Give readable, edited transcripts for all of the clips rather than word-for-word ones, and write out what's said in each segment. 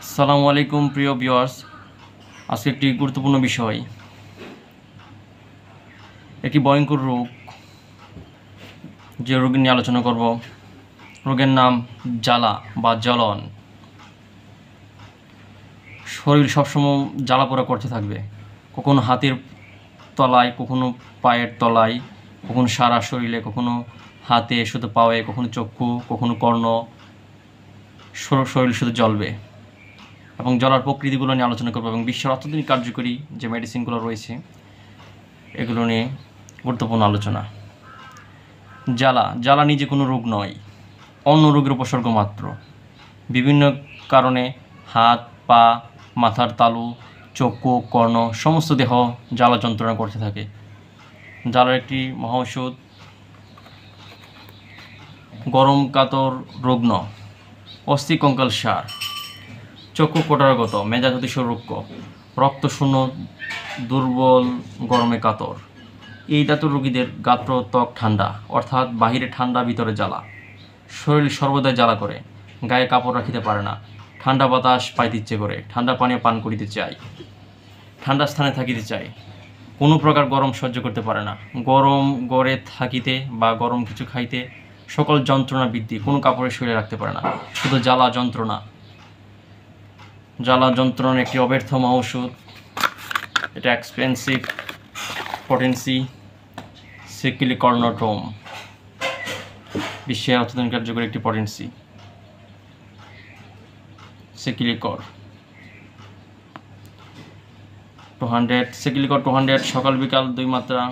আসসালামু আলাইকুম প্রিয় ভিউয়ার্স, আজকে একটি গুরুত্বপূর্ণ বিষয়, একটি ভয়ঙ্কর রোগ, যে রোগ নিয়ে আলোচনা করব। রোগের নাম জ্বালা বা জ্বলন। শরীর সবসময় জ্বালা পোড়া করতে থাকবে, কখনো হাতের তলায়, কখনো পায়ের তলায়, কখনো সারা শরীরে, কখনো হাতে, শুধু পায়ে, কখনো চক্ষু, কখনো কর্ণ, শরীর শুধু জ্বলবে। এবং জ্বলার প্রকৃতিগুলো নিয়ে আলোচনা করবো এবং বিশ্বের অত্যাধুনিক কার্যকরী যে মেডিসিনগুলো রয়েছে এগুলো নিয়ে গুরুত্বপূর্ণ আলোচনা। জ্বালা নিজে কোনো রোগ নয়, অন্য রোগের উপসর্গ মাত্র। বিভিন্ন কারণে হাত, পা, মাথার তালু, চক্ষু, কর্ণ, সমস্ত দেহ জ্বালা যন্ত্রণা করতে থাকে। জ্বালার একটি মহা ঔষধ গরম কাতর রুগ্ন, অস্থি কঙ্কাল সার, চক্ষু কোটারগত, মেজাজ অতিশয় রুক্ষ, রক্তশূন্য, দুর্বল, গরমে কাতর। এই দাতুর রোগীদের গাত্র ত্বক ঠান্ডা, অর্থাৎ বাহিরে ঠান্ডা, ভিতরে জ্বালা। শরীর সর্বদাই জ্বালা করে, গায়ে কাপড় রাখিতে পারে না, ঠান্ডা বাতাস পাইতে ইচ্ছে করে, ঠান্ডা পানীয় পান করিতে চায়, ঠান্ডা স্থানে থাকিতে চায়, কোনো প্রকার গরম সহ্য করতে পারে না, গরম গড়ে থাকিতে বা গরম কিছু খাইতে সকল যন্ত্রণা বৃদ্ধি, কোনো কাপড়ে শরীরে রাখতে পারে না, শুধু জ্বালা যন্ত্রণা। জ্বালা যন্ত্রণার একটি অব্যর্থ ঔষধ, এটা এক্সপেন্সিভ পটেন্সি সিক্লিকর্নোটোম, বিশ্বের অত্যন্ত কার্যকরী একটি পটেন্সি সিক্লিকর 200, সিক্লিকর 200 সকাল বিকাল 2 মাত্রা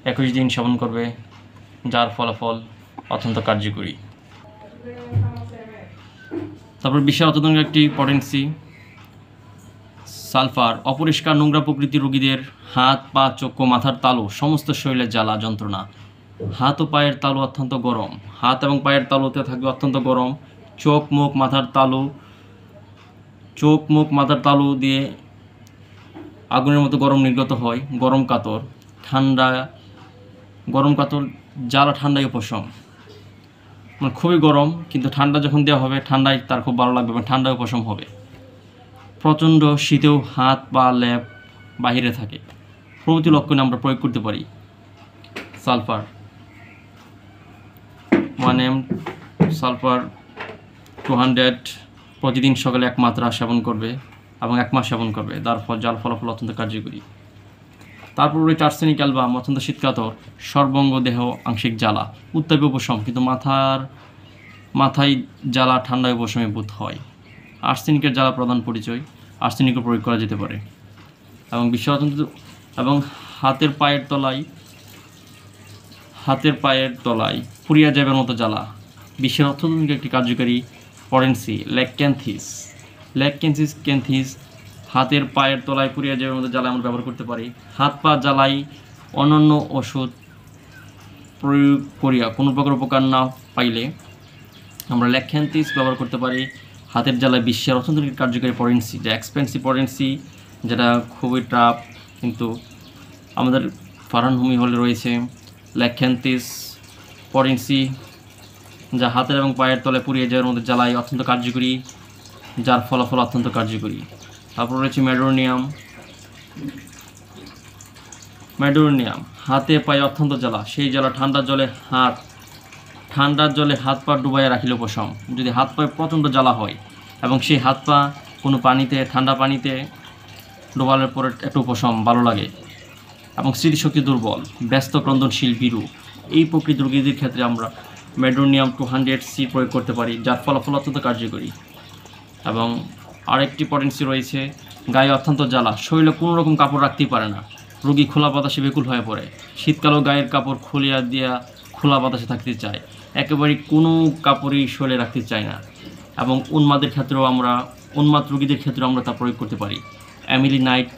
21 দিন সেবন করবে, যার ফলাফল অত্যন্ত কার্যকরী। তারপর বিশ্বের অত্যন্ত একটি পটেন্সি সালফার, অপরিষ্কার নোংরা প্রকৃতির রোগীদের হাত, পা, চক্ষু, মাথার তালু, সমস্ত শরীরে জ্বালা যন্ত্রণা। হাত ও পায়ের তালু অত্যন্ত গরম, হাত এবং পায়ের তালুতে থাকবে অত্যন্ত গরম। চোখ মুখ মাথার তালু দিয়ে আগুনের মতো গরম নির্গত হয়, গরম কাতর, জ্বালা ঠান্ডায় উপশম। মানে খুবই গরম, কিন্তু ঠান্ডা যখন দেওয়া হবে ঠান্ডায় তার খুব ভালো লাগবে এবং ঠান্ডায় উপশম হবে। প্রচণ্ড শীতেও হাত পা ল্যাব বাহিরে থাকে, প্রভৃতি লক্ষণে আমরা প্রয়োগ করতে পারি। সালফার 1 mg সালফার 200 প্রতিদিন সকালে 1 মাত্রা সেবন করবে এবং 1 মাস সেবন করবে, যার ফলাফল অত্যন্ত কার্যকরী। তারপর রয়েছে আর্সেনিক অ্যালবাম, অত্যন্ত শীতকাতর, সর্বাঙ্গ দেহ আংশিক জ্বালা, উত্তাপে উপশম, কিন্তু মাথায় জ্বালা ঠান্ডায় উপশমে বোধ হয়। আর্সেনিকের জ্বালা প্রধান পরিচয়, আর্সেনিকও প্রয়োগ করা যেতে পারে। এবং এবং হাতের পায়ের তলায় পুড়িয়া যাবার মতো জ্বালা, বিশ্বের অত্যন্ত একটি কার্যকারী পটেন্সি ল্যাকক্যান্থিস, হাতের পায়ের তলায় পুড়িয়া যাবার মতো জ্বালা আমরা ব্যবহার করতে পারি। হাত পা জ্বালাই অন্যান্য ওষুধ প্রয়োগ করিয়া কোনো প্রকার উপকার না পাইলে আমরা ল্যাকক্যান্থিস ব্যবহার করতে পারি। হাতের জ্বালায় বিশ্বের অত্যন্ত কার্যকরী পটেন্সি, যা এক্সপেন্সিভ পটেন্সি, যেটা খুবই টাফ, কিন্তু আমাদের ফারানহুমি হলে রয়েছে ল্যাকক্যান্থিস পটেন্সি, যা হাতের এবং পায়ের তলে পুড়িয়ে যাওয়ার মধ্যে জ্বালায় অত্যন্ত কার্যকরী, যার ফলাফল অত্যন্ত কার্যকরী। তারপর রয়েছে ম্যাডোনিয়াম, হাতে পায়ে অত্যন্ত জ্বালা, সেই জ্বালা ঠান্ডার জলে হাত পা ডুবাইয়া রাখিলে উপশম। যদি হাত পায়ে প্রচণ্ড জ্বালা হয় এবং সেই হাত পা কোনো ঠান্ডা পানিতে ডোবানোর পরে একটু উপশম ভালো লাগে, এবং স্মৃতিশক্তি দুর্বল, ব্যস্ত ক্রন্দনশীল বিরূপ, এই প্রকৃতির রোগীদের ক্ষেত্রে আমরা ম্যাডোনিয়াম 200C প্রয়োগ করতে পারি, যার ফলাফল অত্যন্ত কার্যকরী। এবং আরেকটি পটেন্সি রয়েছে গায়ে অত্যন্ত জ্বালা, শরীরে কোনো রকম কাপড় রাখতেই পারে না, রোগী খোলা বাতাসে বেকুল হয়ে পড়ে, শীতকালেও গায়ের কাপড় খুলিয়া দিয়া খোলা বাতাসে থাকতে চায়, একেবারে কোনো কাপড়ই শরীরে রাখতে চায় না। এবং উন্মাদ রোগীদের ক্ষেত্রেও আমরা তা প্রয়োগ করতে পারি। অ্যামিলিনাইট